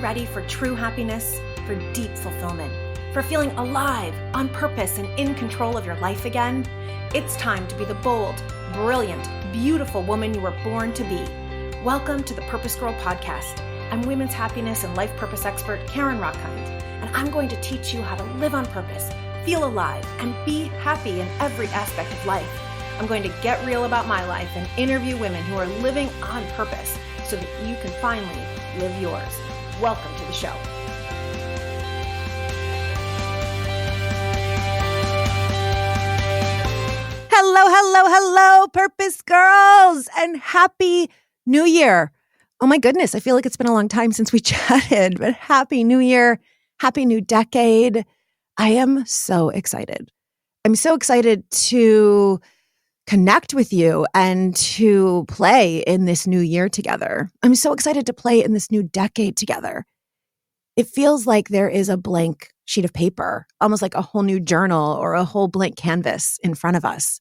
ready for true happiness, for deep fulfillment, for feeling alive, on purpose, and in control of your life again? It's time to be the bold, brilliant, beautiful woman you were born to be. Welcome to the PurposeGirl podcast. I'm women's happiness and life purpose expert Karen Rockkind, and I'm going to teach you how to live on purpose, feel alive, and be happy in every aspect of life. I'm going to get real about my life and interview women who are living on purpose so that you can finally live yours. Welcome to the show. Hello, Purpose Girls, and Happy New Year. Oh my goodness, I feel like it's been a long time since we chatted, but Happy New Year, Happy New Decade. I am so excited. I'm so excited to connect with you and to play in this new year together. I'm so excited to play in this new decade together. It feels like there is a blank sheet of paper, almost like a whole new journal or a whole blank canvas in front of us.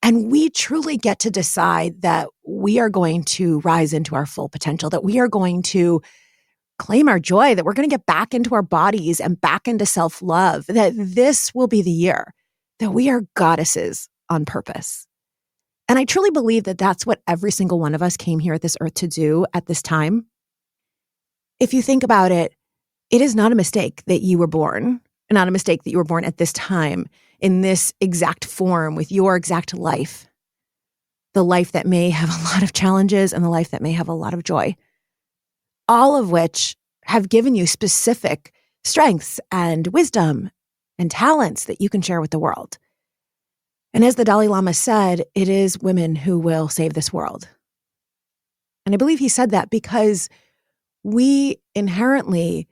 And we truly get to decide that we are going to rise into our full potential, that we are going to claim our joy, that we're going to get back into our bodies and back into self-love, that this will be the year that we are goddesses on purpose. And I truly believe that that's what every single one of us came here at this earth to do at this time. If you think about it, it is not a mistake that you were born, not a mistake that you were born at this time, in this exact form, with your exact life, the life that may have a lot of challenges and the life that may have a lot of joy, all of which have given you specific strengths and wisdom and talents that you can share with the world. And as the Dalai Lama said, it is women who will save this world. And I believe he said that because we inherently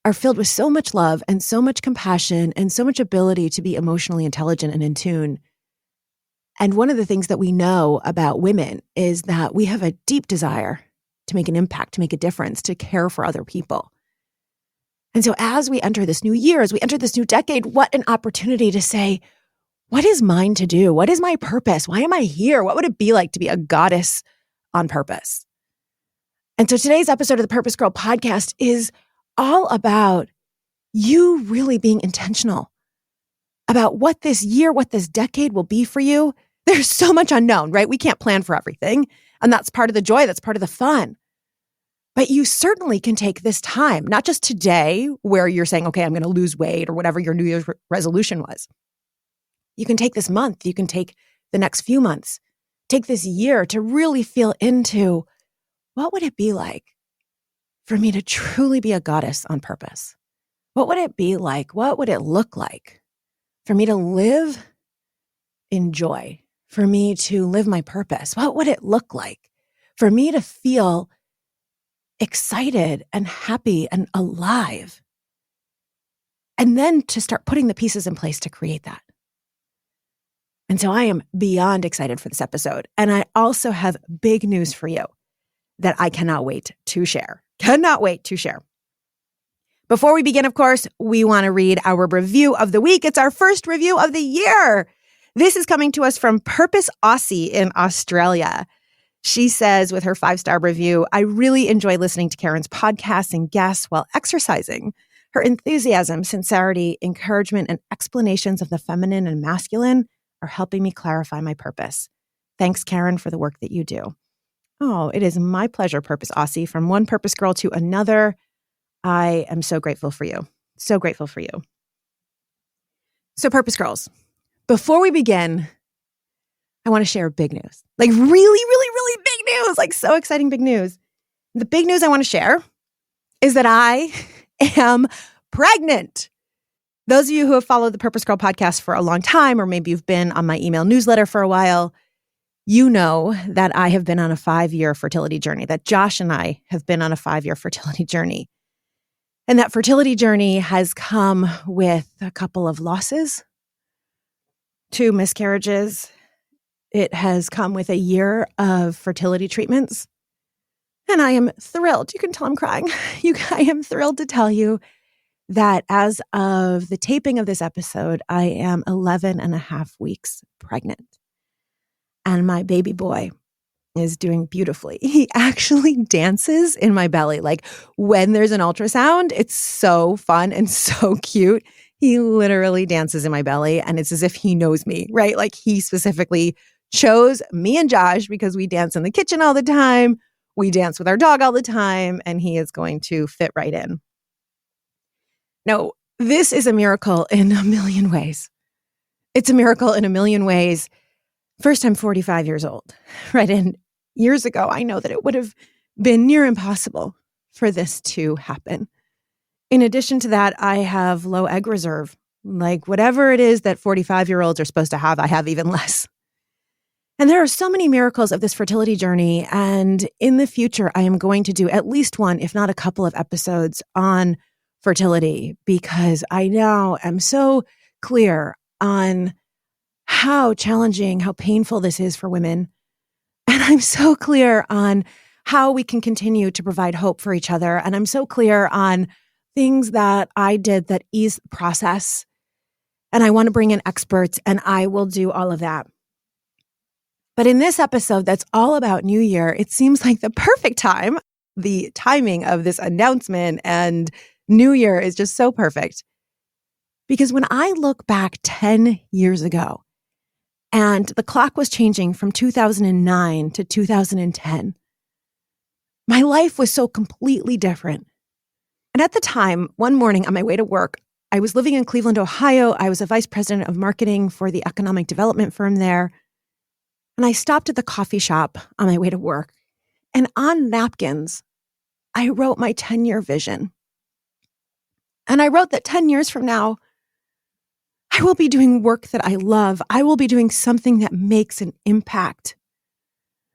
are filled with so much love and so much compassion and so much ability to be emotionally intelligent and in tune. And one of the things that we know about women is that we have a deep desire to make an impact, to make a difference, to care for other people. And so as we enter this new year, as we enter this new decade, what an opportunity to say, what is mine to do? What is my purpose? Why am I here? What would it be like to be a goddess on purpose? And so today's episode of the Purpose Girl podcast is all about you really being intentional about what this year, what this decade will be for you. There's so much unknown, right? We can't plan for everything. And that's part of the joy. That's part of the fun. But you certainly can take this time, not just today where you're saying, okay, I'm going to lose weight or whatever your New Year's resolution was. You can take this month. You can take the next few months. Take this year to really feel into what would it be like for me to truly be a goddess on purpose? What would it be like? What would it look like for me to live in joy? For me to live my purpose? What would it look like for me to feel excited and happy and alive? And then to start putting the pieces in place to create that. And so I am beyond excited for this episode. And I also have big news for you that I cannot wait to share. Cannot wait to share. Before we begin, of course, we want to read our review of the week. It's our first review of the year. This is coming to us from Purpose Aussie in Australia. She says with her 5-star review, I really enjoy listening to Karen's podcasts and guests while exercising. Her enthusiasm, sincerity, encouragement, and explanations of the feminine and masculine are helping me clarify my purpose. Thanks, Karen, for the work that you do. Oh, it is my pleasure, Purpose Aussie. From one Purpose Girl to another, I am so grateful for you. So grateful for you. So Purpose Girls, before we begin, I want to share big news. Like really big news. Like so exciting big news. The big news I want to share is that I am pregnant. Those of you who have followed the Purpose Girl podcast for a long time, or maybe you've been on my email newsletter for a while, you know that I have been on a 5-year fertility journey, that Josh and I have been on a 5-year fertility journey. And that fertility journey has come with a couple of losses, 2 miscarriages. It has come with a year of fertility treatments. And I am thrilled. You can tell I'm crying. I am thrilled to tell you that as of the taping of this episode, I am 11 and a half weeks pregnant. And my baby boy is doing beautifully. He actually dances in my belly. Like when there's an ultrasound, it's so fun and so cute. He literally dances in my belly and it's as if he knows me, right? Like he specifically chose me and Josh because we dance in the kitchen all the time. We dance with our dog all the time, and he is going to fit right in. No, this is a miracle in a million ways. It's a miracle in a million ways. First, I'm 45 years old, right? And years ago, I know that it would have been near impossible for this to happen. In addition to that, I have low egg reserve. Like whatever it is that 45-year-olds are supposed to have, I have even less. And there are so many miracles of this fertility journey. And in the future, I am going to do at least one, if not a couple of episodes on fertility, because I now am so clear on how challenging, how painful this is for women. And I'm so clear on how we can continue to provide hope for each other. And I'm so clear on things that I did that ease the process. And I want to bring in experts, and I will do all of that. But in this episode that's all about New Year, it seems like the perfect time. The timing of this announcement and New Year is just so perfect. Because when I look back 10 years ago, and the clock was changing from 2009 to 2010, my life was so completely different. And at the time, one morning on my way to work, I was living in Cleveland, Ohio. I was a vice president of marketing for the economic development firm there. And I stopped at the coffee shop on my way to work. And on napkins, I wrote my 10-year vision. And I wrote that 10 years from now, I will be doing work that I love. I will be doing something that makes an impact.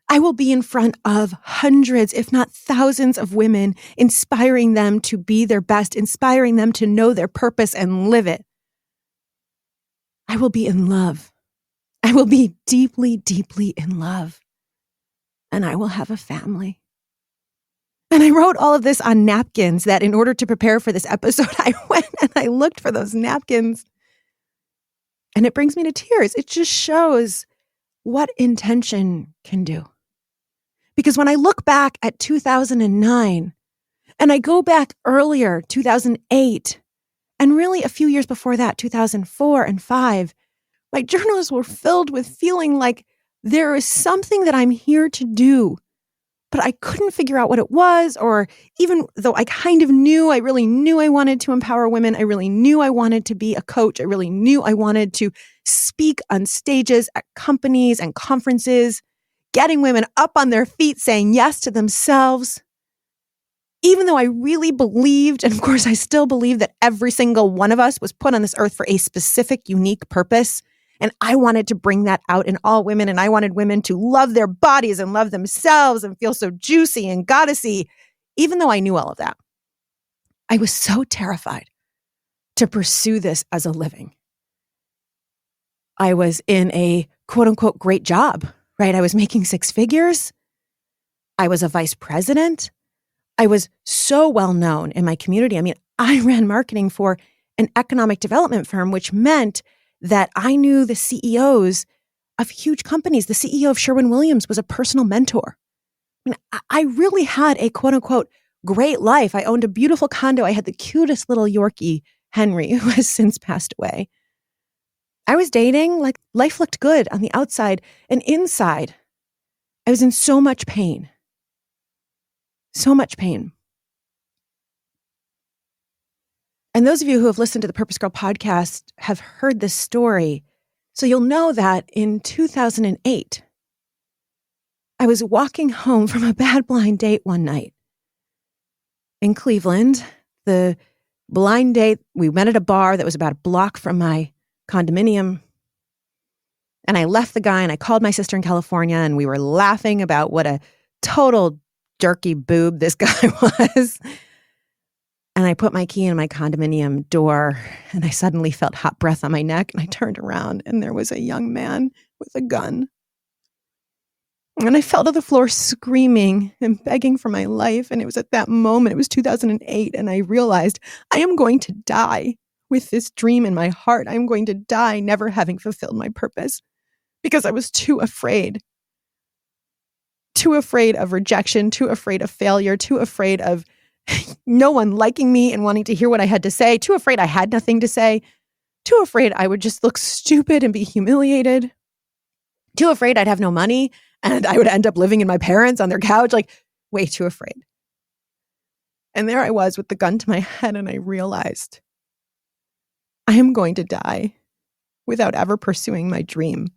I will be in front of hundreds, if not thousands of women, inspiring them to be their best, inspiring them to know their purpose and live it. I will be in love. I will be deeply, deeply in love. And I will have a family. And I wrote all of this on napkins that in order to prepare for this episode, I went and I looked for those napkins. And it brings me to tears. It just shows what intention can do. Because when I look back at 2009, and I go back earlier, 2008, and really a few years before that, 2004 and 5, my journals were filled with feeling like there is something that I'm here to do, but I couldn't figure out what it was, or even though I kind of knew, I really knew I wanted to empower women. I really knew I wanted to be a coach. I really knew I wanted to speak on stages at companies and conferences, getting women up on their feet, saying yes to themselves. Even though I really believed, and of course I still believe, that every single one of us was put on this earth for a specific, unique purpose. And I wanted to bring that out in all women. And I wanted women to love their bodies and love themselves and feel so juicy and goddessy. Even though I knew all of that, I was so terrified to pursue this as a living. I was in a quote unquote great job, right? I was making 6 figures. I was a vice president. I was so well known in my community. I mean, I ran marketing for an economic development firm, which meant that I knew the CEOs of huge companies. The CEO of Sherwin-Williams was a personal mentor. I mean, I really had a quote unquote great life. I owned a beautiful condo. I had the cutest little Yorkie, Henry, who has since passed away. I was dating, like life looked good on the outside, and inside, I was in so much pain. So much pain. And those of you who have listened to the Purpose Girl podcast have heard this story. So you'll know that in 2008, I was walking home from a bad blind date one night in Cleveland. The blind date, we met at a bar that was about a block from my condominium. And I left the guy and I called my sister in California, and we were laughing about what a total jerky boob this guy was. And I put my key in my condominium door, and I suddenly felt hot breath on my neck, and I turned around and there was a young man with a gun. And I fell to the floor screaming and begging for my life. And it was at that moment, it was 2008, and I realized I am going to die with this dream in my heart. I am going to die never having fulfilled my purpose because I was too afraid too afraid of rejection, too afraid of failure, too afraid of no one liking me and wanting to hear what I had to say, too afraid I had nothing to say, too afraid I would just look stupid and be humiliated, too afraid I'd have no money and I would end up living in my parents on their couch, like way too afraid. And there I was with the gun to my head, and I realized I am going to die without ever pursuing my dream.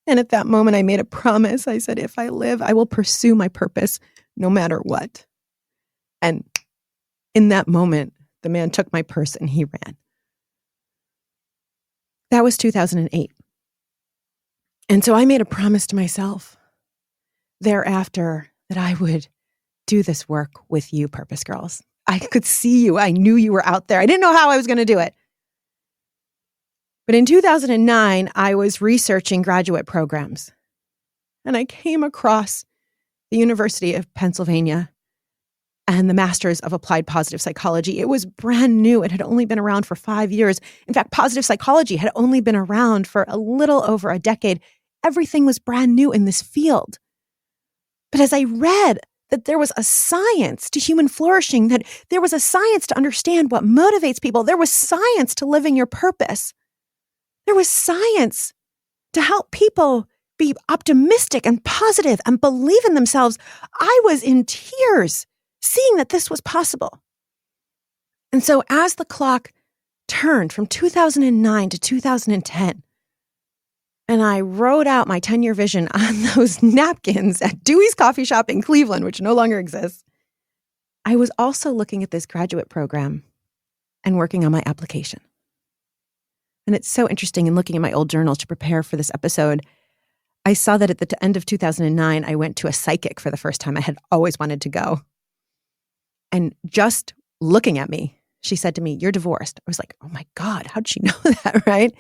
And at that moment, I made a promise. I said, if I live, I will pursue my purpose no matter what. And in that moment, the man took my purse and he ran. That was 2008. And so I made a promise to myself thereafter that I would do this work with you, Purpose Girls. I could see you. I knew you were out there. I didn't know how I was going to do it. But in 2009, I was researching graduate programs, and I came across the University of Pennsylvania and the Masters of Applied Positive Psychology. It was brand new. It had only been around for 5 years. In fact, positive psychology had only been around for a little over a decade. Everything was brand new in this field. But as I read that there was a science to human flourishing, that there was a science to understand what motivates people, there was science to living your purpose, there was science to help people be optimistic and positive and believe in themselves, I was in tears seeing that this was possible. And so as the clock turned from 2009 to 2010, and I wrote out my 10-year vision on those napkins at Dewey's Coffee Shop in Cleveland, which no longer exists, I was also looking at this graduate program and working on my application. And it's so interesting in looking at my old journals to prepare for this episode. I saw that at the end of 2009, I went to a psychic for the first time. I had always wanted to go. And just looking at me, she said to me, "You're divorced." I was like, oh my God, how'd she know that, right?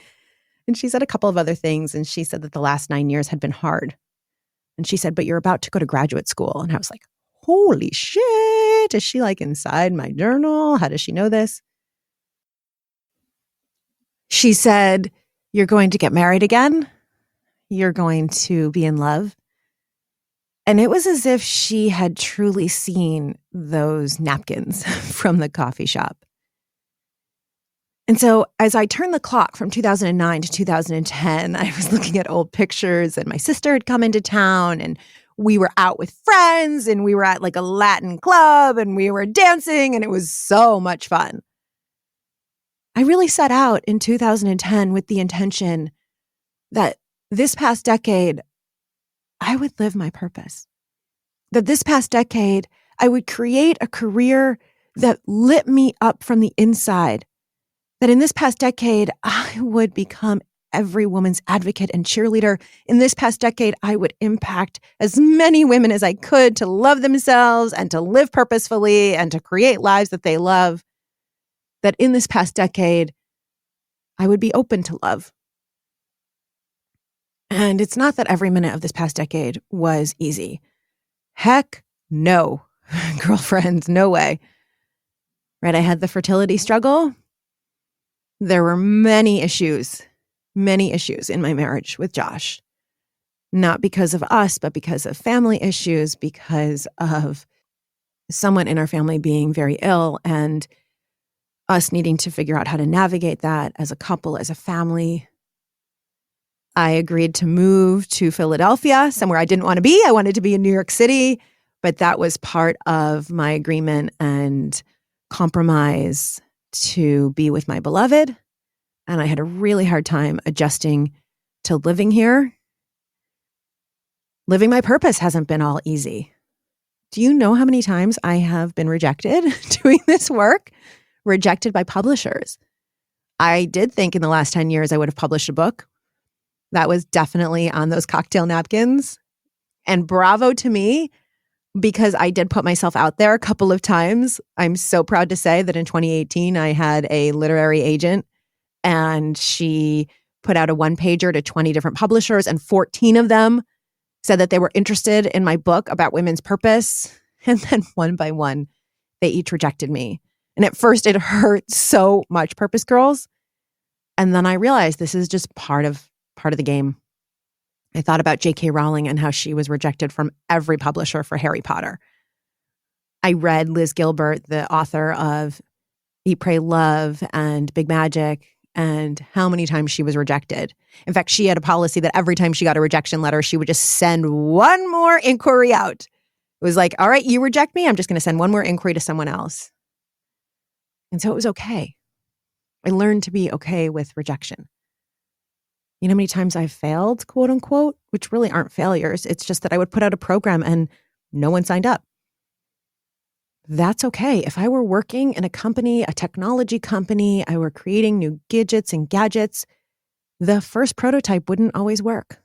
And she said a couple of other things. And she said that the last 9 years had been hard. And she said, "But you're about to go to graduate school." And I was like, holy shit. Is she like inside my journal? How does she know this? She said, "You're going to get married again. You're going to be in love." And it was as if she had truly seen those napkins from the coffee shop. And so as I turned the clock from 2009 to 2010, I was looking at old pictures, and my sister had come into town, and we were out with friends, and we were at like a Latin club, and we were dancing, and it was so much fun. I really set out in 2010 with the intention that this past decade, I would live my purpose. That this past decade, I would create a career that lit me up from the inside. That in this past decade, I would become every woman's advocate and cheerleader. In this past decade, I would impact as many women as I could to love themselves and to live purposefully and to create lives that they love. That in this past decade, I would be open to love. And it's not that every minute of this past decade was easy. Heck no, girlfriends, no way. Right? I had the fertility struggle. There were many issues in my marriage with Josh. Not because of us, but because of family issues, because of someone in our family being very ill and us needing to figure out how to navigate that as a couple, as a family. I agreed to move to Philadelphia, somewhere I didn't want to be. I wanted to be in New York City, but that was part of my agreement and compromise to be with my beloved. And I had a really hard time adjusting to living here. Living my purpose hasn't been all easy. Do you know how many times I have been rejected doing this work? Rejected by publishers. I did think in the last 10 years I would have published a book. That was definitely on those cocktail napkins. And bravo to me, because I did put myself out there a couple of times. I'm so proud to say that in 2018, I had a literary agent, and she put out a one-pager to 20 different publishers, and 14 of them said that they were interested in my book about women's purpose. And then one by one, they each rejected me. And at first it hurt so much, Purpose Girls. And then I realized this is just part of the game. I thought about J.K. Rowling and how she was rejected from every publisher for Harry Potter. I read Liz Gilbert, the author of Eat, Pray, Love and Big Magic, and how many times she was rejected. In fact, she had a policy that every time she got a rejection letter, she would just send one more inquiry out. It was like, all right, you reject me, I'm just going to send one more inquiry to someone else. And so it was okay. I learned to be okay with rejection. You know how many times I've failed, quote unquote, which really aren't failures. It's just that I would put out a program and no one signed up. That's okay. If I were working in a company, a technology company, I were creating new gadgets and gadgets, the first prototype wouldn't always work.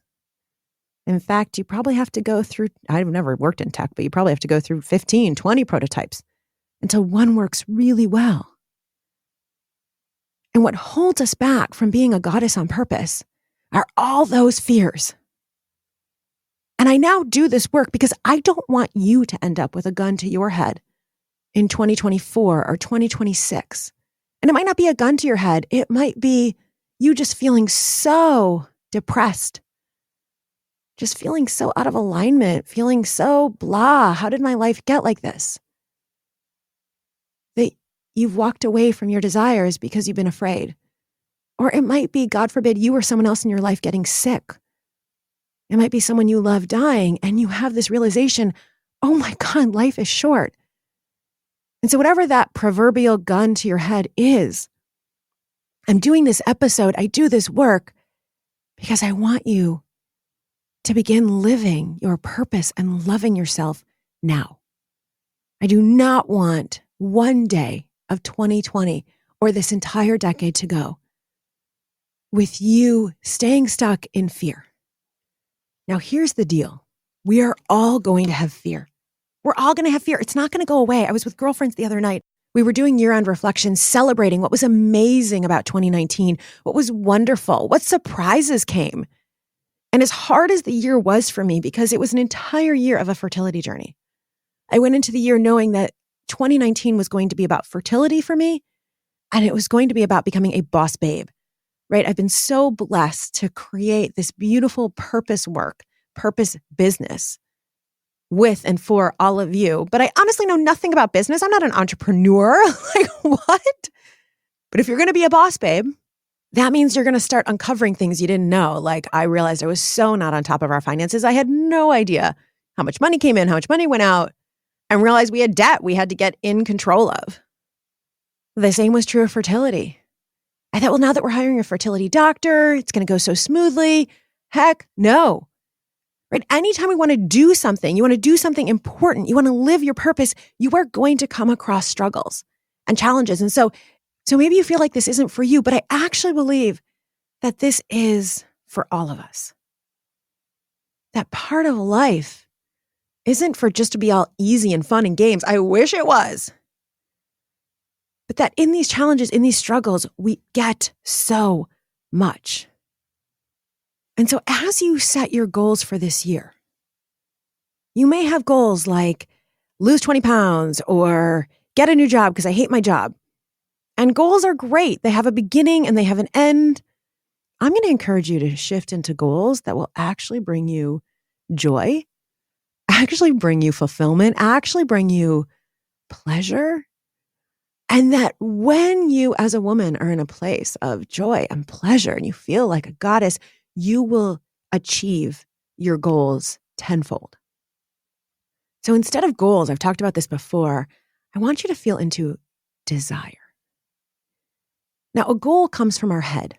In fact, you probably have to go through, I've never worked in tech, but you probably have to go through 15, 20 prototypes until one works really well. And what holds us back from being a goddess on purpose are all those fears. And I now do this work because I don't want you to end up with a gun to your head in 2024 or 2026. And it might not be a gun to your head. It might be you just feeling so depressed, just feeling so out of alignment, feeling so blah. How did my life get like this? That you've walked away from your desires because you've been afraid. Or it might be, God forbid, you or someone else in your life getting sick. It might be someone you love dying, and you have this realization, oh my God, life is short. And so whatever that proverbial gun to your head is, I'm doing this episode, I do this work because I want you to begin living your purpose and loving yourself now. I do not want one day of 2020 or this entire decade to go with you staying stuck in fear. Now, here's the deal. We are all going to have fear. We're all going to have fear. It's not going to go away. I was with girlfriends the other night. We were doing year-end reflections, celebrating what was amazing about 2019, what was wonderful, what surprises came. And as hard as the year was for me, because it was an entire year of a fertility journey, I went into the year knowing that 2019 was going to be about fertility for me, and it was going to be about becoming a boss babe, right? I've been so blessed to create this beautiful purpose work, purpose business with and for all of you. But I honestly know nothing about business. I'm not an entrepreneur. Like, what? But if you're going to be a boss babe, that means you're going to start uncovering things you didn't know. Like, I realized I was so not on top of our finances. I had no idea how much money came in, how much money went out, and realized we had debt we had to get in control of. The same was true of fertility. I thought, well, now that we're hiring a fertility doctor, it's going to go so smoothly. Heck, no. Right? Anytime we want to do something, you want to do something important, you want to live your purpose, you are going to come across struggles and challenges. And so maybe you feel like this isn't for you, but I actually believe that this is for all of us. That part of life isn't for just to be all easy and fun and games. I wish it was. But that in these challenges, in these struggles, we get so much. And so as you set your goals for this year, you may have goals like lose 20 pounds or get a new job because I hate my job. And goals are great. They have a beginning and they have an end. I'm going to encourage you to shift into goals that will actually bring you joy, actually bring you fulfillment, actually bring you pleasure. And that when you as a woman are in a place of joy and pleasure and you feel like a goddess, you will achieve your goals tenfold. So instead of goals, I've talked about this before, I want you to feel into desire. Now, a goal comes from our head,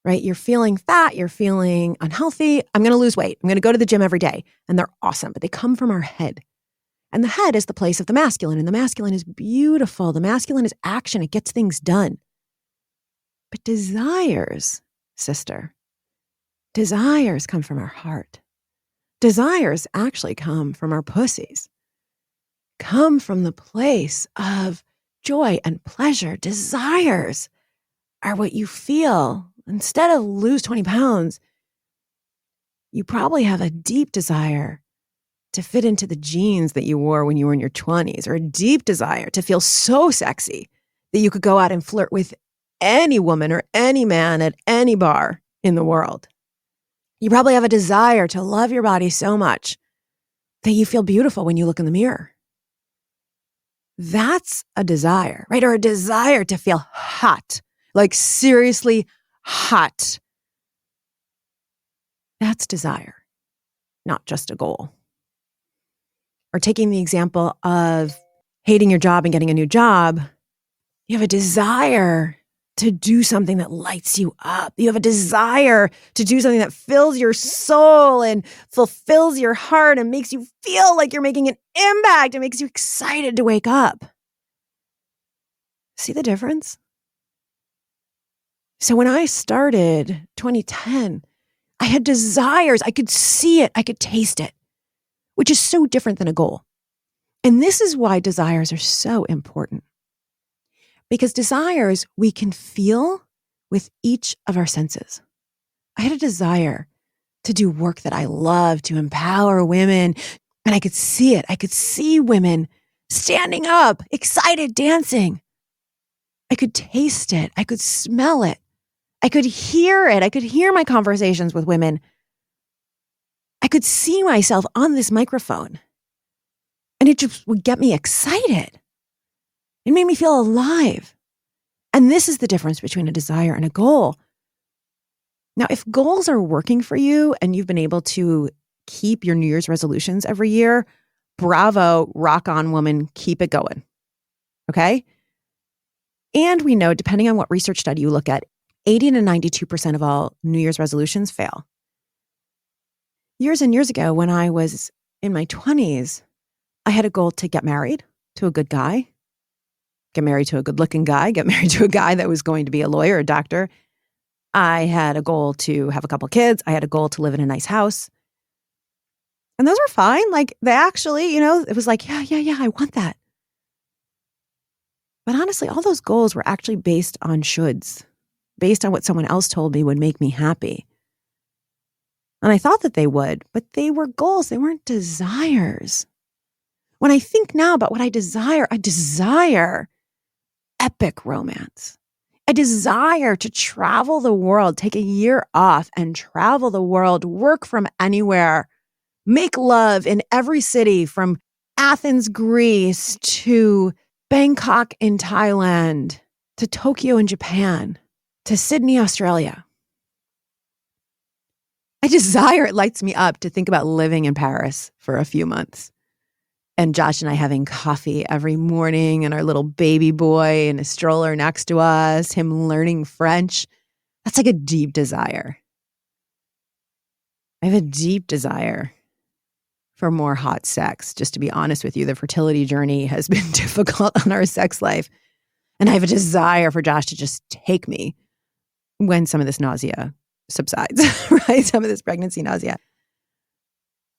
right? You're feeling fat, you're feeling unhealthy. I'm going to lose weight. I'm going to go to the gym every day. And they're awesome, but they come from our head. And the head is the place of the masculine, and the masculine is beautiful. The masculine is action. It gets things done. But desires, sister, desires come from our heart. Desires actually come from our pussies, come from the place of joy and pleasure. Desires are what you feel. Instead of lose 20 pounds, you probably have a deep desire to fit into the jeans that you wore when you were in your 20s, or a deep desire to feel so sexy that you could go out and flirt with any woman or any man at any bar in the world. You probably have a desire to love your body so much that you feel beautiful when you look in the mirror. That's a desire, right? Or a desire to feel hot, like seriously hot. That's desire, not just a goal. Or taking the example of hating your job and getting a new job, you have a desire to do something that lights you up. You have a desire to do something that fills your soul and fulfills your heart and makes you feel like you're making an impact. It makes you excited to wake up. See the difference? So when I started 2010, I had desires. I could see it. I could taste it, which is so different than a goal. And this is why desires are so important. Because desires we can feel with each of our senses. I had a desire to do work that I love, to empower women, and I could see it. I could see women standing up, excited, dancing. I could taste it. I could smell it. I could hear it. I could hear my conversations with women. I could see myself on this microphone. And it just would get me excited. It made me feel alive. And this is the difference between a desire and a goal. Now, if goals are working for you and you've been able to keep your New Year's resolutions every year, bravo, rock on, woman, keep it going. Okay? And we know, depending on what research study you look at, 80 to 92% of all New Year's resolutions fail. Years and years ago, when I was in my 20s, I had a goal to get married to a good guy, get married to a good-looking guy, get married to a guy that was going to be a lawyer, a doctor. I had a goal to have a couple kids. I had a goal to live in a nice house. And those were fine. Like, they actually, it was like, yeah, I want that. But honestly, all those goals were actually based on shoulds, based on what someone else told me would make me happy. And I thought that they would, but they were goals. They weren't desires. When I think now about what I desire epic romance. I desire to travel the world, take a year off and travel the world, work from anywhere, make love in every city from Athens, Greece to Bangkok in Thailand to Tokyo in Japan to Sydney, Australia. I desire, it lights me up to think about living in Paris for a few months. And Josh and I having coffee every morning and our little baby boy in a stroller next to us, him learning French. That's like a deep desire. I have a deep desire for more hot sex. Just to be honest with you, the fertility journey has been difficult on our sex life. And I have a desire for Josh to just take me when some of this nausea subsides, right? Some of this pregnancy nausea.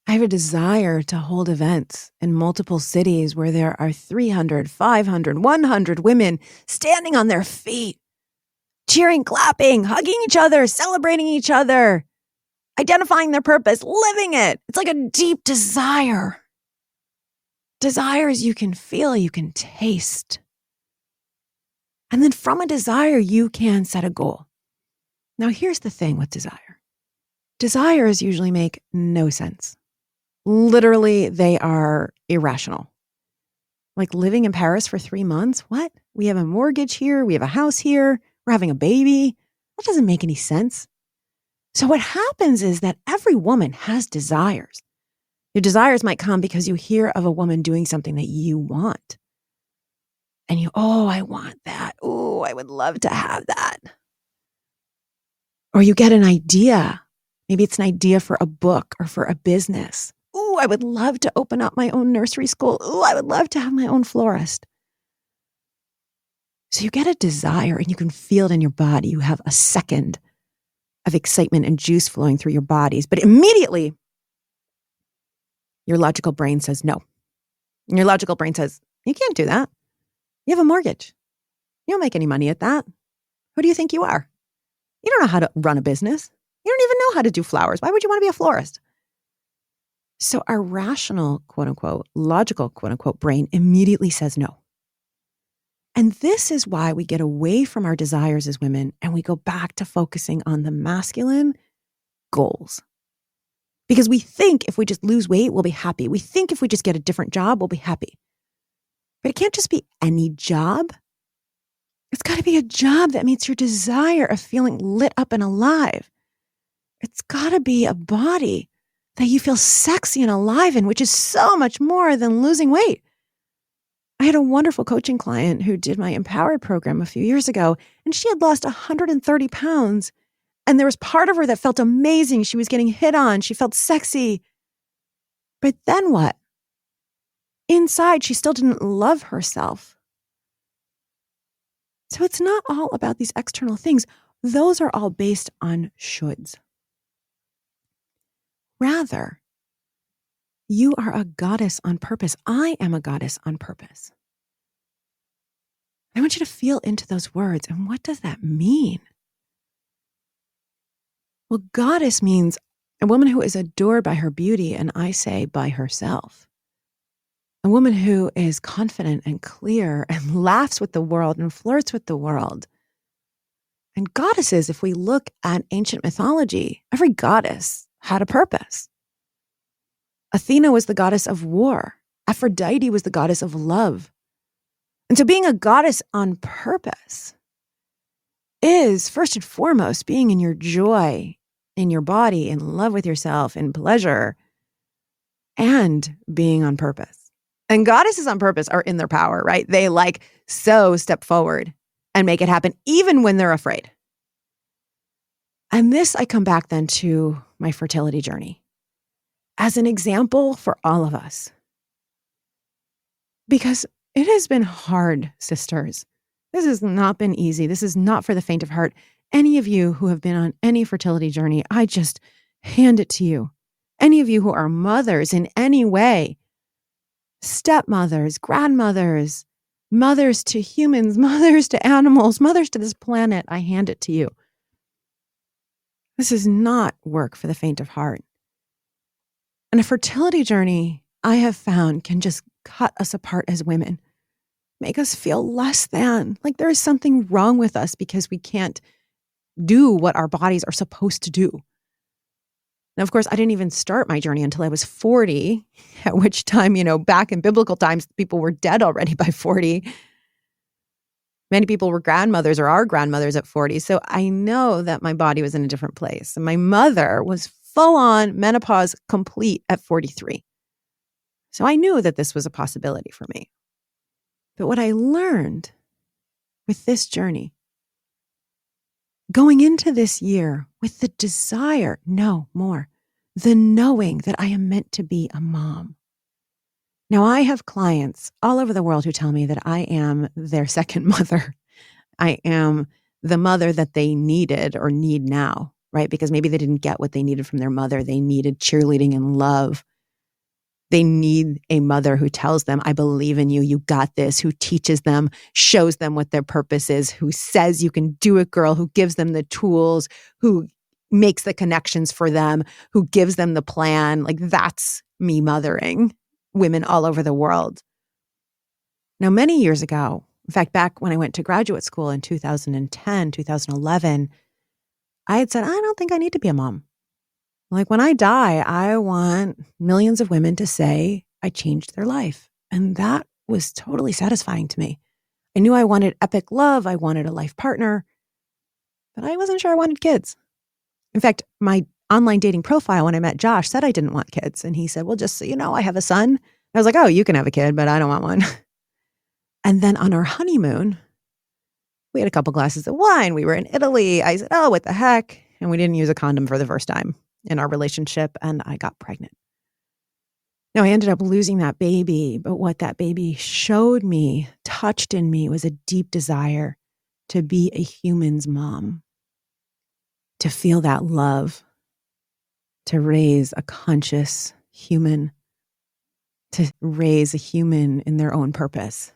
I have a desire to hold events in multiple cities where there are 300, 500, 100 women standing on their feet, cheering, clapping, hugging each other, celebrating each other, identifying their purpose, living it. It's like a deep desire. Desires you can feel, you can taste. And then from a desire, you can set a goal. Now, here's the thing with desire. Desires usually make no sense. Literally, they are irrational. Like living in Paris for 3 months? What? We have a mortgage here. We have a house here. We're having a baby. That doesn't make any sense. So what happens is that every woman has desires. Your desires might come because you hear of a woman doing something that you want. And I want that. Oh, I would love to have that. Or you get an idea. Maybe it's an idea for a book or for a business. Ooh, I would love to open up my own nursery school. Ooh, I would love to have my own florist. So you get a desire and you can feel it in your body. You have a second of excitement and juice flowing through your bodies. But immediately, your logical brain says no. And your logical brain says, you can't do that. You have a mortgage. You don't make any money at that. Who do you think you are? You don't know how to run a business. You don't even know how to do flowers. Why would you want to be a florist? So our rational, quote unquote, logical, quote unquote, brain immediately says no. And this is why we get away from our desires as women and we go back to focusing on the masculine goals. Because we think if we just lose weight, we'll be happy. We think if we just get a different job, we'll be happy. But it can't just be any job. It's got to be a job that meets your desire of feeling lit up and alive. It's got to be a body that you feel sexy and alive in, which is so much more than losing weight. I had a wonderful coaching client who did my Empowered program a few years ago, and she had lost 130 pounds. And there was part of her that felt amazing. She was getting hit on. She felt sexy. But then what? Inside, she still didn't love herself. So it's not all about these external things. Those are all based on shoulds. Rather, you are a goddess on purpose. I am a goddess on purpose. I want you to feel into those words. And what does that mean? Well, goddess means a woman who is adored by her beauty, and I say by herself. A woman who is confident and clear and laughs with the world and flirts with the world. And goddesses, if we look at ancient mythology, every goddess had a purpose. Athena was the goddess of war. Aphrodite was the goddess of love. And so being a goddess on purpose is first and foremost being in your joy, in your body, in love with yourself, in pleasure, and being on purpose. And goddesses on purpose are in their power, right? They so step forward and make it happen, even when they're afraid. And this, I come back then to my fertility journey as an example for all of us. Because it has been hard, sisters. This has not been easy. This is not for the faint of heart. Any of you who have been on any fertility journey, I just hand it to you. Any of you who are mothers in any way, stepmothers, grandmothers, mothers to humans, mothers to animals, mothers to this planet, I hand it to you. This is not work for the faint of heart. And a fertility journey, I have found, can just cut us apart as women, make us feel less than, like there is something wrong with us because we can't do what our bodies are supposed to do. Now, of course, I didn't even start my journey until I was 40, at which time, back in biblical times, people were dead already by 40. Many people were grandmothers or are grandmothers at 40. So I know that my body was in a different place. And my mother was full-on menopause complete at 43. So I knew that this was a possibility for me. But what I learned with this journey, going into this year with the desire, the knowing that I am meant to be a mom. Now, I have clients all over the world who tell me that I am their second mother. I am the mother that they needed or need now, right? Because maybe they didn't get what they needed from their mother. They needed cheerleading and love. They need a mother who tells them, I believe in you, you got this, who teaches them, shows them what their purpose is, who says you can do it, girl, who gives them the tools, who makes the connections for them, who gives them the plan. That's me mothering women all over the world. Now, many years ago, in fact, back when I went to graduate school in 2010, 2011, I had said, I don't think I need to be a mom. When I die, I want millions of women to say I changed their life. And that was totally satisfying to me. I knew I wanted epic love. I wanted a life partner, but I wasn't sure I wanted kids. In fact, my online dating profile when I met Josh said I didn't want kids. And he said, well, just so you know, I have a son. I was like, oh, you can have a kid, but I don't want one. And then on our honeymoon, we had a couple glasses of wine. We were in Italy. I said, oh, what the heck? And we didn't use a condom for the first time in our relationship, and I got pregnant. Now, I ended up losing that baby, but what that baby showed me, touched in me, was a deep desire to be a human's mom, to feel that love, to raise a conscious human, to raise a human in their own purpose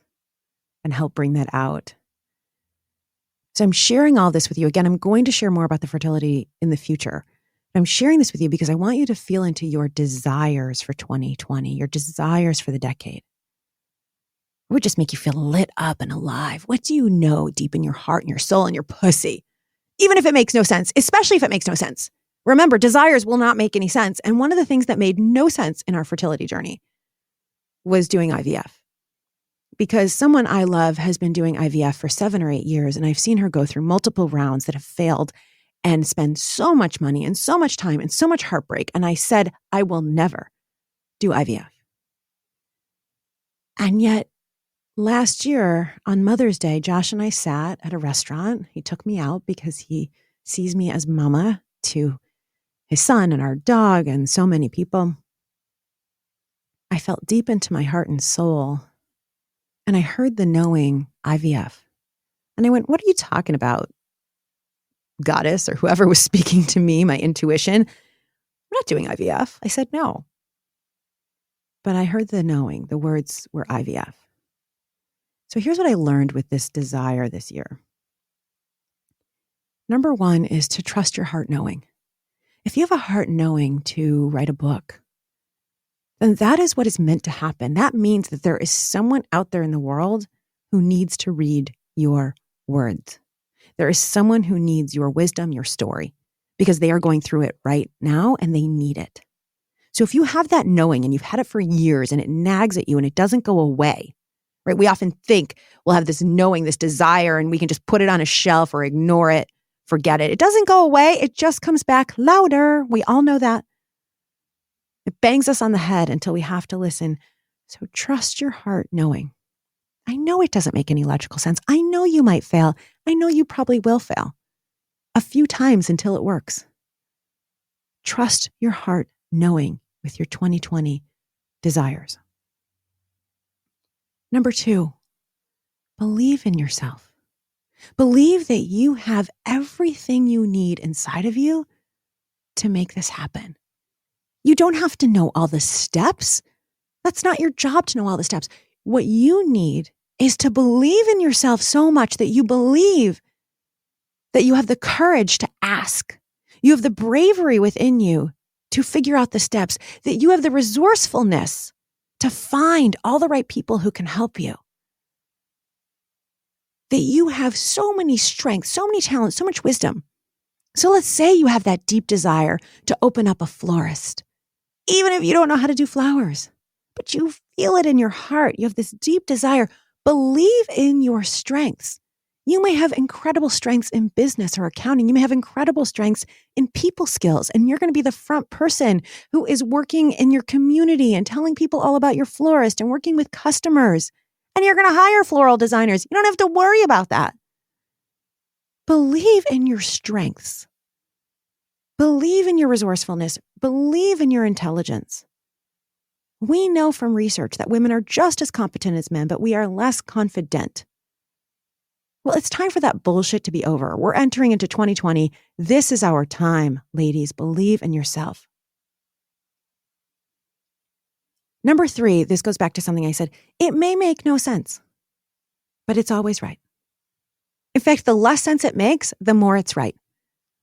and help bring that out. So I'm sharing all this with you. Again, I'm going to share more about the fertility in the future. I'm sharing this with you because I want you to feel into your desires for 2020, your desires for the decade. It would just make you feel lit up and alive. What do you know deep in your heart and your soul and your pussy? Even if it makes no sense, especially if it makes no sense. Remember, desires will not make any sense. And one of the things that made no sense in our fertility journey was doing IVF. Because someone I love has been doing IVF for 7 or 8 years, and I've seen her go through multiple rounds that have failed and spend so much money and so much time and so much heartbreak. And I said, I will never do IVF. And yet, last year on Mother's Day, Josh and I sat at a restaurant. He took me out because he sees me as mama to his son and our dog and so many people. I felt deep into my heart and soul, and I heard the knowing IVF. And I went, what are you talking about, goddess, or whoever was speaking to me, my intuition? I'm not doing IVF. I said no. But I heard the knowing. The words were IVF. So here's what I learned with this desire this year. Number 1 is to trust your heart knowing. If you have a heart knowing to write a book, then that is what is meant to happen. That means that there is someone out there in the world who needs to read your words. There is someone who needs your wisdom, your story, because they are going through it right now and they need it. So if you have that knowing and you've had it for years and it nags at you and it doesn't go away, right? We often think we'll have this knowing, this desire, and we can just put it on a shelf or ignore it, forget it. It doesn't go away. It just comes back louder. We all know that. It bangs us on the head until we have to listen. So trust your heart knowing. I know it doesn't make any logical sense. I know you might fail. I know you probably will fail a few times until it works. Trust your heart knowing with your 2020 desires. Number 2, believe in yourself. Believe that you have everything you need inside of you to make this happen. You don't have to know all the steps. That's not your job to know all the steps. What you need is to believe in yourself so much that you believe that you have the courage to ask. You have the bravery within you to figure out the steps, that you have the resourcefulness to find all the right people who can help you. That you have so many strengths, so many talents, so much wisdom. So let's say you have that deep desire to open up a florist, even if you don't know how to do flowers, but you feel it in your heart. You have this deep desire. Believe in your strengths. You may have incredible strengths in business or accounting. You may have incredible strengths in people skills, and you're going to be the front person who is working in your community and telling people all about your florist and working with customers. And you're going to hire floral designers. You don't have to worry about that. Believe in your strengths. Believe in your resourcefulness. Believe in your intelligence. We know from research that women are just as competent as men, but we are less confident. Well, it's time for that bullshit to be over. We're entering into 2020. This is our time, ladies. Believe in yourself. Number 3, this goes back to something I said. It may make no sense, but it's always right. In fact, the less sense it makes, the more it's right.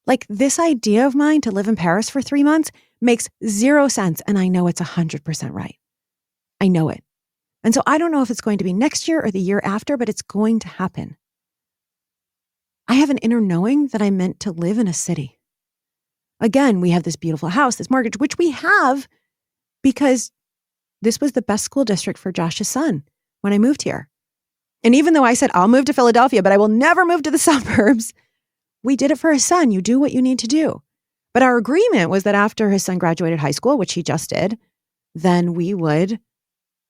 Like this idea of mine to live in Paris for 3 months makes 0 sense, and I know it's 100% right. I know it. And so I don't know if it's going to be next year or the year after, but it's going to happen. I have an inner knowing that I'm meant to live in a city. Again, we have this beautiful house, this mortgage, which we have because this was the best school district for Josh's son when I moved here. And even though I said, I'll move to Philadelphia, but I will never move to the suburbs, we did it for his son. You do what you need to do. But our agreement was that after his son graduated high school, which he just did, then we would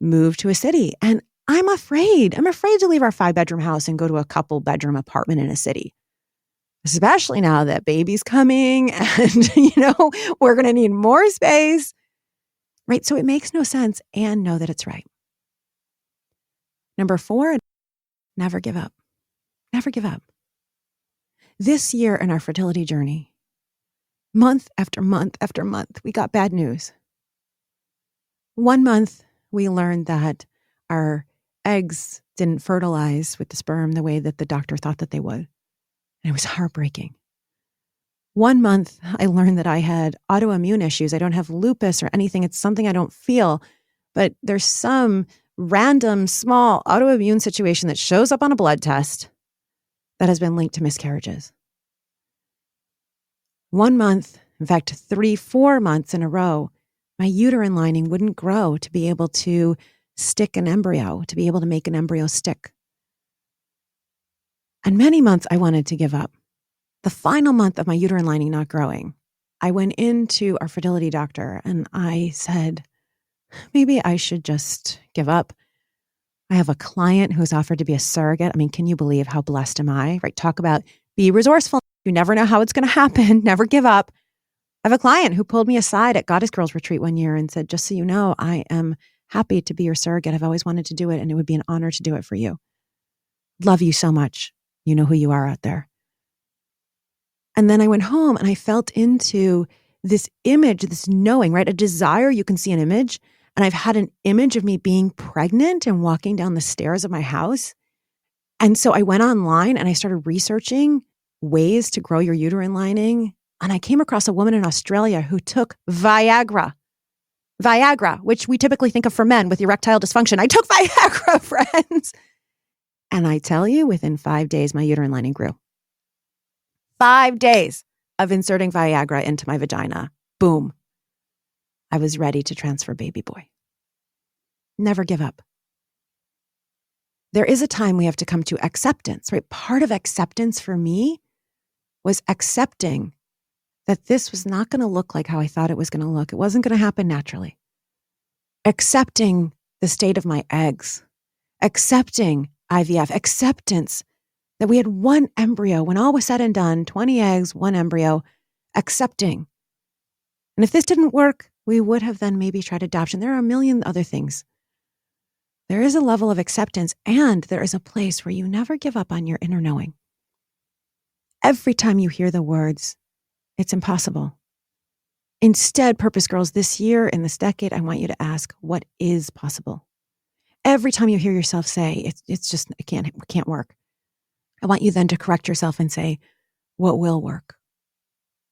move to a city. And I'm afraid. I'm afraid to leave our 5-bedroom house and go to a couple-bedroom apartment in a city, especially now that baby's coming and, we're going to need more space, right? So it makes no sense, and know that it's right. Number 4, never give up. Never give up. This year in our fertility journey, month after month after month, we got bad news. One month, we learned that our eggs didn't fertilize with the sperm the way that the doctor thought that they would. And it was heartbreaking. One month, I learned that I had autoimmune issues. I don't have lupus or anything. It's something I don't feel. But there's some random, small autoimmune situation that shows up on a blood test that has been linked to miscarriages. One month, In fact, 3-4 months in a row, my uterine lining wouldn't grow to be able to stick an embryo, to be able to make an embryo stick. And many months I wanted to give up. The final month of my uterine lining not growing, I went into our fertility doctor and I said, maybe I should just give up. I have a client who's offered to be a surrogate. I mean, can you believe how blessed am I? Right? Talk about be resourceful. You never know how it's going to happen. Never give up. I have a client who pulled me aside at Goddess Girls Retreat one year and said, just so you know, I am happy to be your surrogate. I've always wanted to do it and it would be an honor to do it for you. Love you so much. You know who you are out there. And then I went home and I felt into this image, this knowing, right? A desire, you can see an image. And I've had an image of me being pregnant and walking down the stairs of my house. And so I went online and I started researching ways to grow your uterine lining. And I came across a woman in Australia who took Viagra, which we typically think of for men with erectile dysfunction. I took Viagra, friends. And I tell you, within 5 days, my uterine lining grew. 5 days of inserting Viagra into my vagina. Boom. I was ready to transfer baby boy. Never give up. There is a time we have to come to acceptance, right? Part of acceptance for me was accepting that this was not going to look like how I thought it was going to look. It wasn't going to happen naturally. Accepting the state of my eggs, accepting IVF, acceptance that we had one embryo when all was said and done, 20 eggs, one embryo, accepting. And if this didn't work, we would have then maybe tried adoption. There are a million other things. There is a level of acceptance and there is a place where you never give up on your inner knowing. Every time you hear the words, it's impossible. Instead, Purpose Girls, this year, in this decade, I want you to ask, what is possible? Every time you hear yourself say, it can't work. I want you then to correct yourself and say, what will work?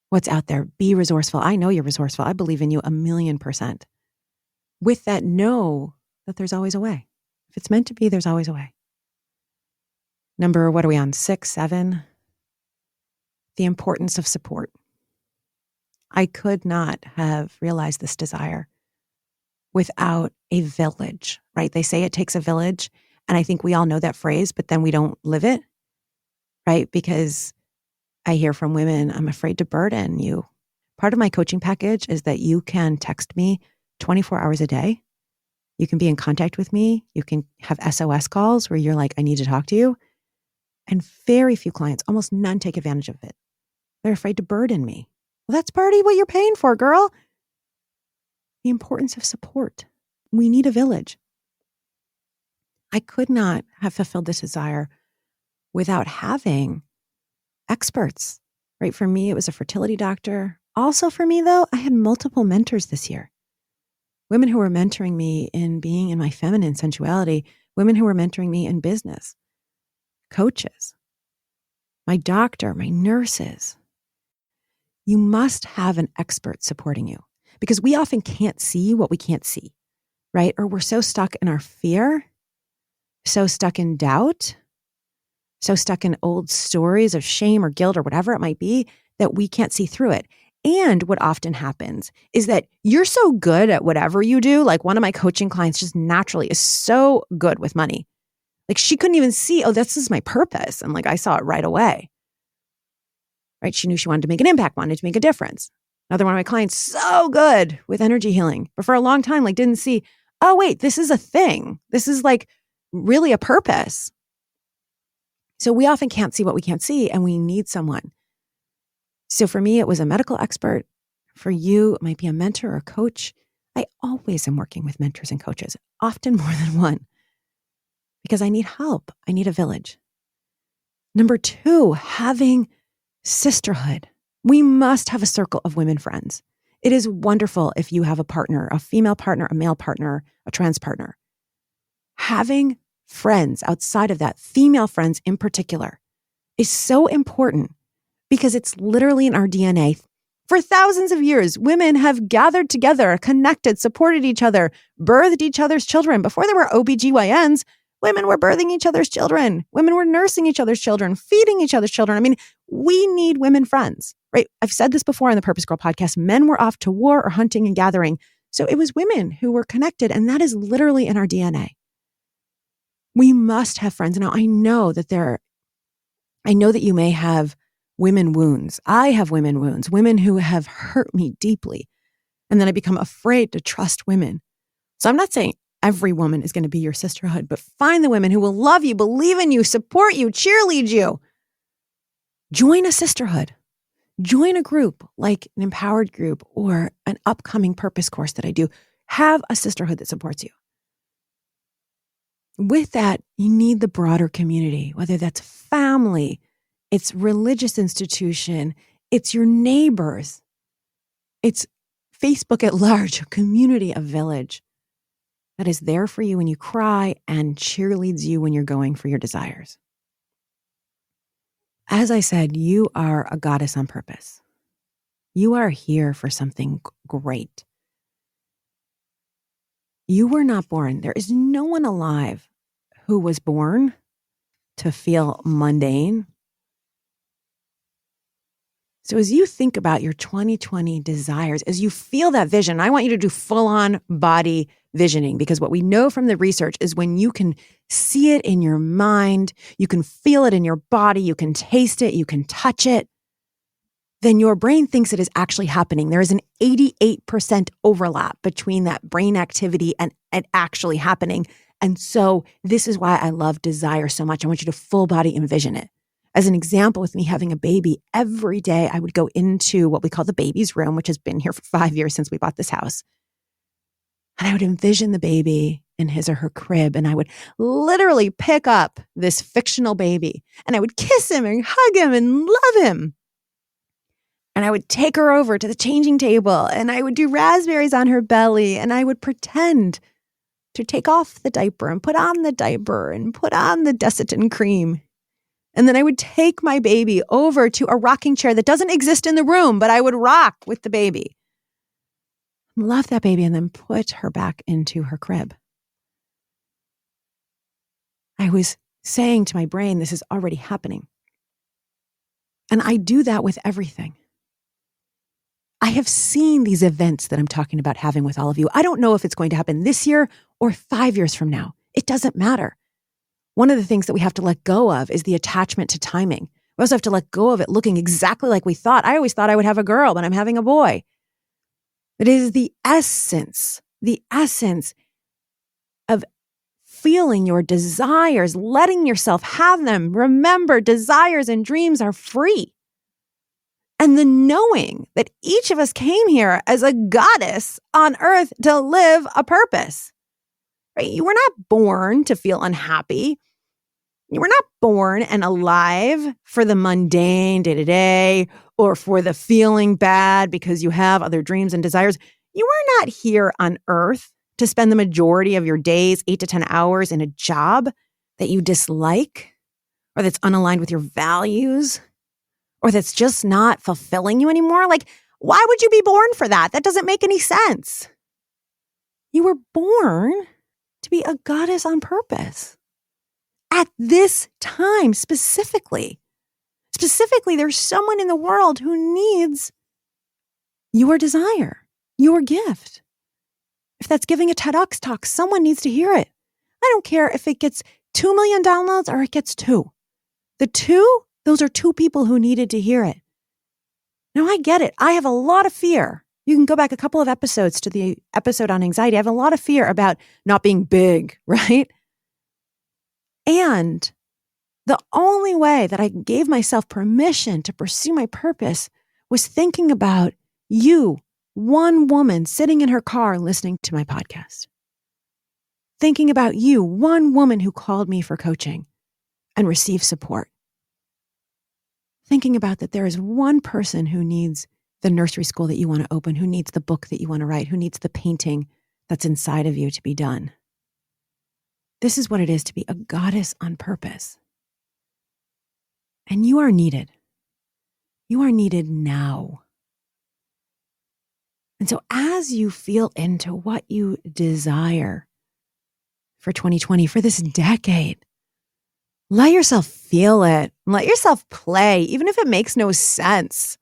What's out there? Be resourceful. I know you're resourceful. I believe in you 1,000,000%. With that, know that there's always a way. If it's meant to be, there's always a way. Number, what are we on? 6, 7? The importance of support. I could not have realized this desire without a village, right? They say it takes a village. And I think we all know that phrase, but then we don't live it, right? Because I hear from women, I'm afraid to burden you. Part of my coaching package is that you can text me 24 hours a day. You can be in contact with me. You can have SOS calls where you're like, I need to talk to you. And very few clients, almost none, take advantage of it. They're afraid to burden me. Well, that's part of what you're paying for, girl. The importance of support. We need a village. I could not have fulfilled this desire without having experts, right? For me, it was a fertility doctor. Also for me, though, I had multiple mentors this year. Women who were mentoring me in being in my feminine sensuality, women who were mentoring me in business, coaches, my doctor, my nurses. You must have an expert supporting you because we often can't see what we can't see, right? Or we're so stuck in our fear, so stuck in doubt, so stuck in old stories of shame or guilt or whatever it might be that we can't see through it. And what often happens is that you're so good at whatever you do. Like one of my coaching clients just naturally is so good with money. Like she couldn't even see, oh, this is my purpose. And like I saw it right away. Right? She knew she wanted to make an impact, wanted to make a difference. Another one of my clients, so good with energy healing, but for a long time, like didn't see, oh, wait, this is a thing. This is like really a purpose. So we often can't see what we can't see and we need someone. So for me, it was a medical expert. For you, it might be a mentor or a coach. I always am working with mentors and coaches, often more than one, because I need help. I need a village. Number 2, having sisterhood. We must have a circle of women friends. It is wonderful if you have a partner, a female partner, a male partner, a trans partner. Having friends outside of that, female friends in particular, is so important because it's literally in our DNA. For thousands of years, women have gathered together, connected, supported each other, birthed each other's children. Before there were OBGYNs, women were birthing each other's children. Women were nursing each other's children, feeding each other's children. I mean, we need women friends. right? I've said this before on the Purpose Girl podcast. Men were off to war or hunting and gathering. So it was women who were connected. And that is literally in our DNA. We must have friends. Now, I know that you may have women wounds. I have women wounds, women who have hurt me deeply. And then I become afraid to trust women. So I'm not saying every woman is going to be your sisterhood, but find the women who will love you, believe in you, support you, cheerlead you. Join a sisterhood. Join a group like an empowered group or an upcoming purpose course that I do. Have a sisterhood that supports you. With that, you need the broader community, whether that's family, it's religious institution, it's your neighbors, it's Facebook at large, a community, a village that is there for you when you cry and cheerleads you when you're going for your desires. As I said, you are a goddess on purpose. You are here for something great. You were not born. There is no one alive who was born to feel mundane. So as you think about your 2020 desires, as you feel that vision, I want you to do full-on body visioning, because what we know from the research is when you can see it in your mind, you can feel it in your body, you can taste it, you can touch it, then your brain thinks it is actually happening. There is an 88% overlap between that brain activity and it actually happening. And so this is why I love desire so much. I want you to full body envision it. As an example, with me having a baby, every day I would go into what we call the baby's room, which has been here for 5 years since we bought this house. And I would envision the baby in his or her crib, and I would literally pick up this fictional baby, and I would kiss him and hug him and love him. And I would take her over to the changing table, and I would do raspberries on her belly, and I would pretend to take off the diaper and put on the diaper and put on the Desitin cream. And then I would take my baby over to a rocking chair that doesn't exist in the room, but I would rock with the baby. Love that baby and then put her back into her crib. I was saying to my brain, this is already happening. And I do that with everything. I have seen these events that I'm talking about having with all of you. I don't know if it's going to happen this year or 5 years from now. It doesn't matter. One of the things that we have to let go of is the attachment to timing. We also have to let go of it looking exactly like we thought. I always thought I would have a girl, but I'm having a boy. It is the essence of feeling your desires, letting yourself have them. Remember, desires and dreams are free. And the knowing that each of us came here as a goddess on earth to live a purpose. Right? You were not born to feel unhappy. You were not born and alive for the mundane day-to-day or for the feeling bad because you have other dreams and desires. You were not here on earth to spend the majority of your days, 8 to 10 hours in a job that you dislike or that's unaligned with your values or that's just not fulfilling you anymore. Like, why would you be born for that? That doesn't make any sense. You were born to be a goddess on purpose. At this time, specifically, there's someone in the world who needs your desire, your gift. If that's giving a TEDx talk, someone needs to hear it. I don't care if it gets 2 million downloads or it gets 2. Those are 2 people who needed to hear it. Now, I get it. I have a lot of fear. You can go back a couple of episodes to the episode on anxiety. I have a lot of fear about not being big, right? And the only way that I gave myself permission to pursue my purpose was thinking about you, one woman sitting in her car listening to my podcast. Thinking about you, one woman who called me for coaching and received support. Thinking about that there is one person who needs the nursery school that you want to open, who needs the book that you want to write, who needs the painting that's inside of you to be done. This is what it is to be a goddess on purpose. And you are needed. You are needed now. And so as you feel into what you desire for 2020, for this decade, let yourself feel it. Let yourself play, even if it makes no sense.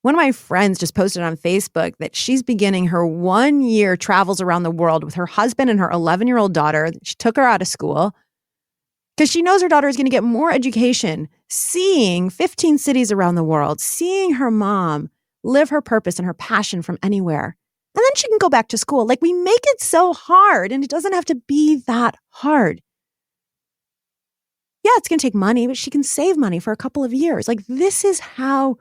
One of my friends just posted on Facebook that she's beginning her 1-year travels around the world with her husband and her 11-year-old daughter. She took her out of school because she knows her daughter is going to get more education, seeing 15 cities around the world, seeing her mom live her purpose and her passion from anywhere. And then she can go back to school. Like, we make it so hard, and it doesn't have to be that hard. Yeah, it's going to take money, but she can save money for a couple of years. Like, this is how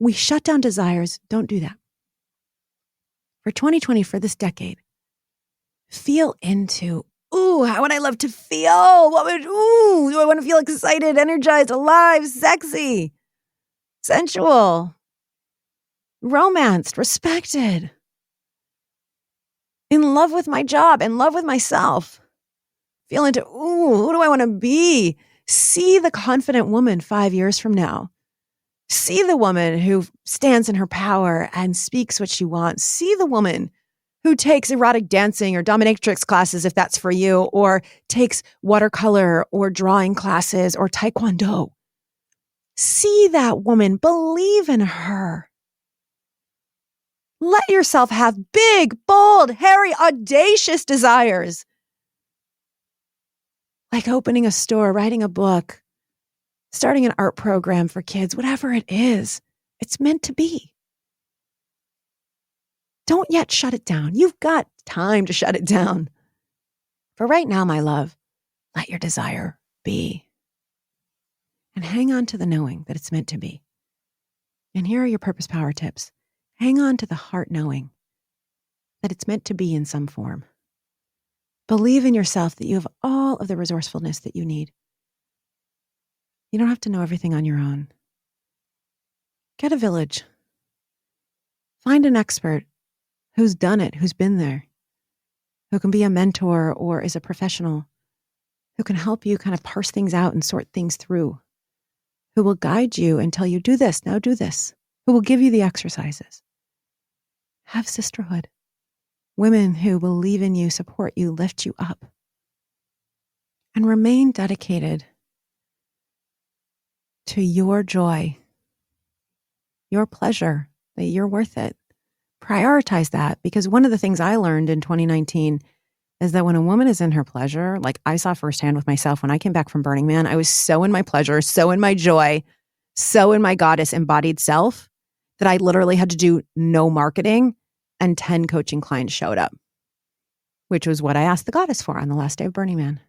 we shut down desires. Don't do that. For 2020, for this decade, feel into, how would I love to feel? Do I want to feel excited, energized, alive, sexy, sensual, romanced, respected, in love with my job, in love with myself. Feel into, who do I want to be? See the confident woman 5 years from now. See the woman who stands in her power and speaks what she wants. See the woman who takes erotic dancing or dominatrix classes, if that's for you, or takes watercolor or drawing classes or taekwondo. See that woman. Believe in her. Let yourself have big, bold, hairy, audacious desires. Like opening a store, writing a book, starting an art program for kids, whatever it is, it's meant to be. Don't yet shut it down. You've got time to shut it down. For right now, my love, let your desire be. And hang on to the knowing that it's meant to be. And here are your purpose power tips. Hang on to the heart knowing that it's meant to be in some form. Believe in yourself that you have all of the resourcefulness that you need. You don't have to know everything on your own. Get a village. Find an expert who's done it, who's been there, who can be a mentor or is a professional, who can help you kind of parse things out and sort things through, who will guide you and tell you, do this, now do this, who will give you the exercises. Have sisterhood. Women who believe in you, support you, lift you up. And remain dedicated to your joy, your pleasure, that you're worth it. Prioritize that, because one of the things I learned in 2019 is that when a woman is in her pleasure, like I saw firsthand with myself when I came back from Burning Man, I was so in my pleasure, so in my joy, so in my goddess embodied self that I literally had to do no marketing and 10 coaching clients showed up, which was what I asked the goddess for on the last day of Burning Man.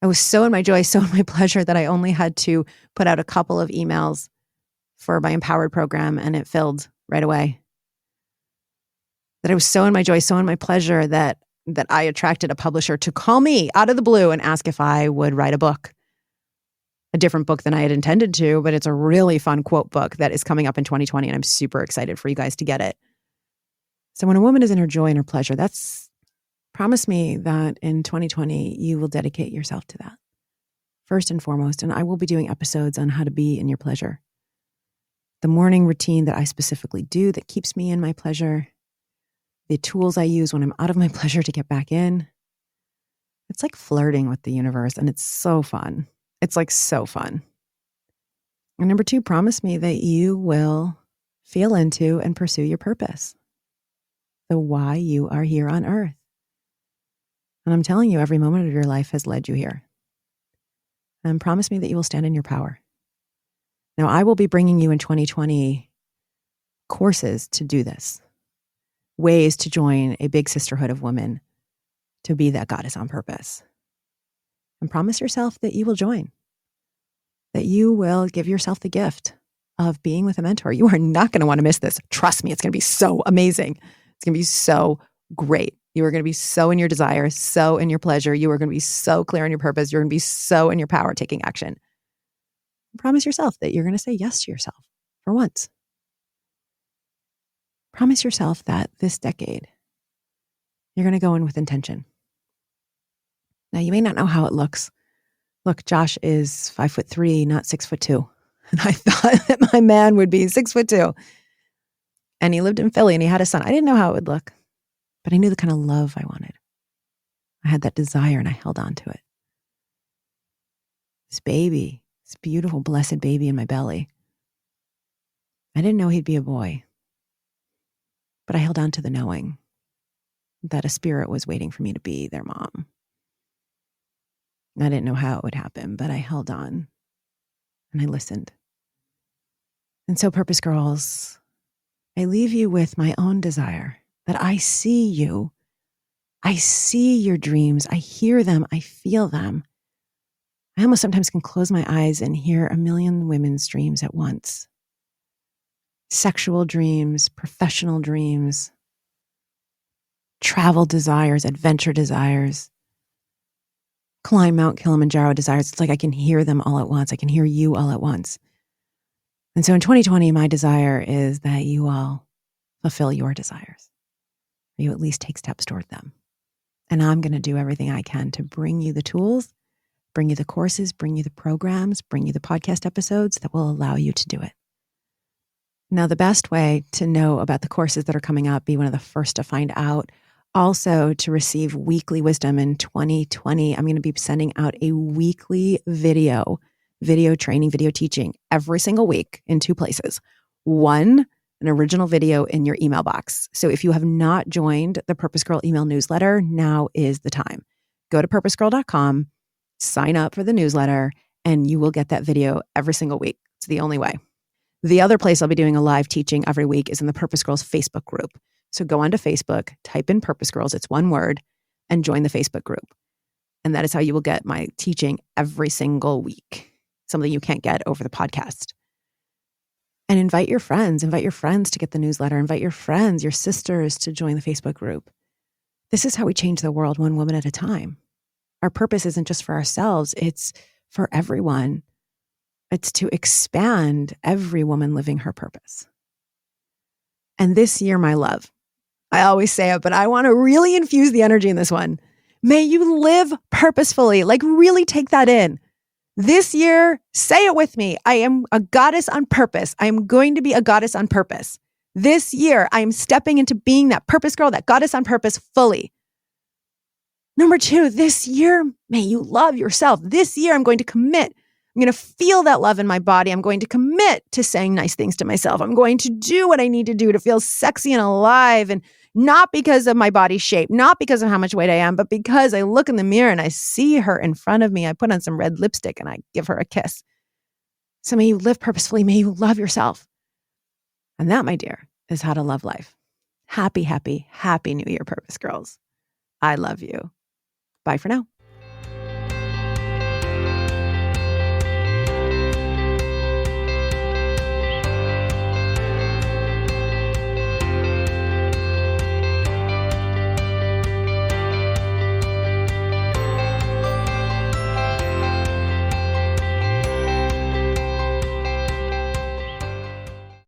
I was so in my joy, so in my pleasure that I only had to put out a couple of emails for my Empowered program and it filled right away. That I was so in my joy, so in my pleasure that I attracted a publisher to call me out of the blue and ask if I would write a book. A different book than I had intended to, but it's a really fun quote book that is coming up in 2020 and I'm super excited for you guys to get it. So when a woman is in her joy and her pleasure, promise me that in 2020, you will dedicate yourself to that first and foremost. And I will be doing episodes on how to be in your pleasure. The morning routine that I specifically do that keeps me in my pleasure, the tools I use when I'm out of my pleasure to get back in. It's like flirting with the universe and it's so fun. It's like so fun. And number 2, promise me that you will feel into and pursue your purpose. The why you are here on earth. And I'm telling you, every moment of your life has led you here. And promise me that you will stand in your power. Now, I will be bringing you in 2020 courses to do this. Ways to join a big sisterhood of women to be that goddess on purpose. And promise yourself that you will join. That you will give yourself the gift of being with a mentor. You are not going to want to miss this. Trust me, it's going to be so amazing. It's going to be so great. You are going to be so in your desire, so in your pleasure. You are going to be so clear on your purpose. You're going to be so in your power taking action. Promise yourself that you're going to say yes to yourself for once. Promise yourself that this decade, you're going to go in with intention. Now, you may not know how it looks. Look, Josh is 5'3", not 6'2". And I thought that my man would be 6'2". And he lived in Philly and he had a son. I didn't know how it would look, but I knew the kind of love I wanted. I had that desire and I held on to it. This baby, this beautiful, blessed baby in my belly. I didn't know he'd be a boy, but I held on to the knowing that a spirit was waiting for me to be their mom. I didn't know how it would happen, but I held on and I listened. And so, Purpose Girls, I leave you with my own desire that I see you. I see your dreams. I hear them. I feel them. I almost sometimes can close my eyes and hear a million women's dreams at once. Sexual dreams, professional dreams, travel desires, adventure desires, climb Mount Kilimanjaro desires. It's like I can hear them all at once. I can hear you all at once. And so in 2020, my desire is that you all fulfill your desires. Or you at least take steps toward them. And I'm going to do everything I can to bring you the tools, bring you the courses, bring you the programs, bring you the podcast episodes that will allow you to do it. Now, the best way to know about the courses that are coming up, be one of the first to find out, also to receive weekly wisdom in 2020, I'm going to be sending out a weekly video training, video teaching every single week in 2 places. One, an original video in your email box. So if you have not joined the Purpose Girl email newsletter, now is the time. Go to purposegirl.com, sign up for the newsletter, and you will get that video every single week. It's the only way. The other place I'll be doing a live teaching every week is in the Purpose Girls Facebook group. So go onto Facebook, type in Purpose Girls, it's one word, and join the Facebook group. And that is how you will get my teaching every single week, something you can't get over the podcast. And invite your friends to get the newsletter, invite your friends, your sisters to join the Facebook group. This is how we change the world one woman at a time. Our purpose isn't just for ourselves, it's for everyone. It's to expand every woman living her purpose. And this year, my love, I always say it, but I want to really infuse the energy in this one. May you live purposefully, like really take that in. This year, say it with me. I am a goddess on purpose. I am going to be a goddess on purpose. This year, I am stepping into being that purpose girl, that goddess on purpose fully. Number 2, this year, may you love yourself. This year, I'm going to commit. I'm going to feel that love in my body. I'm going to commit to saying nice things to myself. I'm going to do what I need to do to feel sexy and alive, and not because of my body shape, not because of how much weight I am, but because I look in the mirror and I see her in front of me. I put on some red lipstick and I give her a kiss. So may you live purposefully. May you love yourself. And that, my dear, is how to love life. Happy, happy, happy New Year, Purpose Girls. I love you. Bye for now.